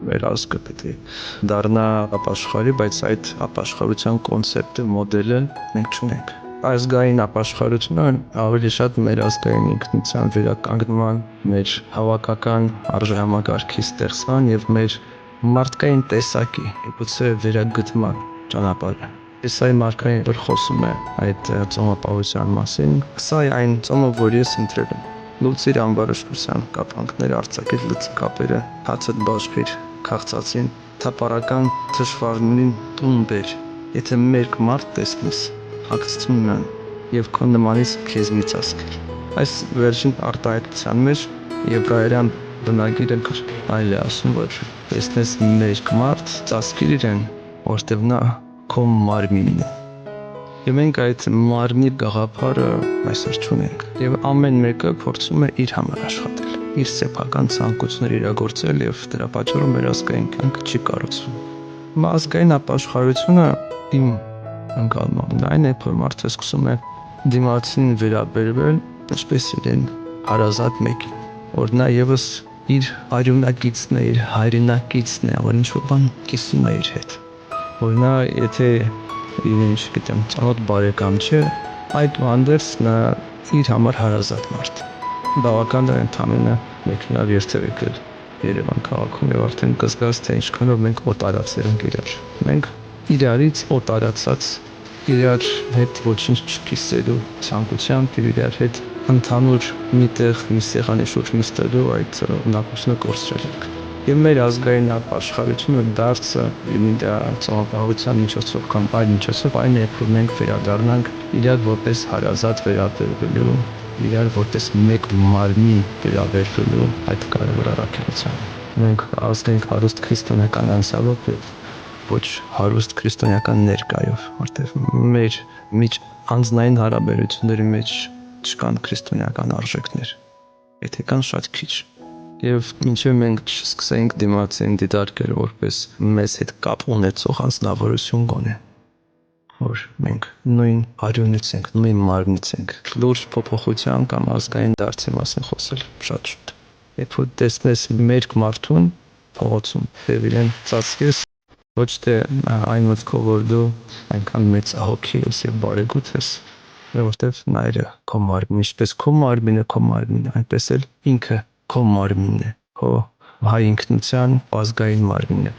մեր ազգը պետք է դառնա ապաշխարի, բայց այդ ապաշխարության կոնցեպտը, մոդելը մենք չունենք։ Ազգային ապաշխարությունը ավելի շատ մեր ազգային ինքնության վերականգնման, մեր հավաքական արժեհամակարգի ստեղծման եւ մեր մարդկային տեսակի, գուցե վերագտման ճանապարհը։ Ես այն մարդկային, որ խոսում է այդ ծոմապահության մասին, սա է այն ծոմը, որ ես ընտրել եմ։ Լուծիր անբարոյական կապանքները, արձակիր լծկապերը, հացդ բաշխիր, քաղցածին, թափառական թշվառներին տուն բեր։ Եթե մերկ մարդ տեսնես, հագցնում նրան եւ քո նմանից քեզնից ասկել։ Այս վերջին արտահայտության մեջ եբրայերեն բնագիրը այլ է ասում, որ տեսնես մերկ մարդ, ծածկիր իրեն, որտեվ նա քո մարմինն է։ Եվ մենք այդ մարմնի գաղափարը այսօր չունենք։ Եվ ամեն մեկը փորձում է իր համար աշխատել, իր սեփական ցանկությունները իրագործել եւ դրա պատճառով մեր ազգային կյանքը չի կառուցվում։ Ազգային ապաշխարությունը իմ ընկալմամբ այն է, որ մարդը սկսում է դիմացին վերաբերվել ինչպես իրեն հարազատ մեկին, որ նա եւս իր արյունակիցն է, իր հայրենակիցն է, որ ինչ-որ բան կիսում է իր հետ, որ նա եթե իրեն չգիտեմ ծանոթ բարեկամ չէ, այդուհանդերձ նա իր համար հարազատ մարդ է։ Բավական է ընդամենը մեքենայով երթեր եկել Երևան քաղաքում եւ արդեն կզգաս, թե ինչքանով մենք օտարացել ենք իրար։ Մենք իրարից օտարացած, իրար հետ ոչինչ չկիսելու ցանկությամբ իրար հետ ընդհանուր միտեղ մի սեղանի շուրջ նստելու այդ ունակությունը կորցրել ենք։ Եվ մեր ազգային ապաշխարությունը դարձը լինի դա ծոմապահության միջոցով կամ այլ միջոցով այն է, որ մենք վերադառնանք իրար որպես հարազատ վերաբերվելու, իրար որպես մեկ մարմին վերաբերվելու այդ կարևոր առաքելությանը։ Մենք ազգ ենք հարուստ քրիստոնեական անցյալով եւ ոչ հարուստ քրիստոնեական ներկայով, որտեղ մեր անձնային հարաբերությունների մեջ չկան քրիստոնեական արժեքներ, եթե կան շատ քիչ։ Եվ մինչև մենք չսկսենք դիմացին դիտարկել որպես մեզ հետ կապ ունեցող անձնավորություն գոնե, որ մենք նույն արյունից ենք, նույն մարմնից ենք, լուրջ փոփոխության կամ ազգային դարձի մասին խոսել շատ շուտ։ Երբ որ տեսնես մերկ մարդուն փողոցում, եւ իրեն ծածկես, ոչ թե այն մտքով, որ դու այնքան մեծահոգի ես եւ բարեգութ ես, որովհետեւ նա է քո մարմինը, ինչպես քո մարմինը քո մարմինն է, այնպես էլ ինքը քո մարմինն է, քո հայ ինքնության ազգային մարմինը։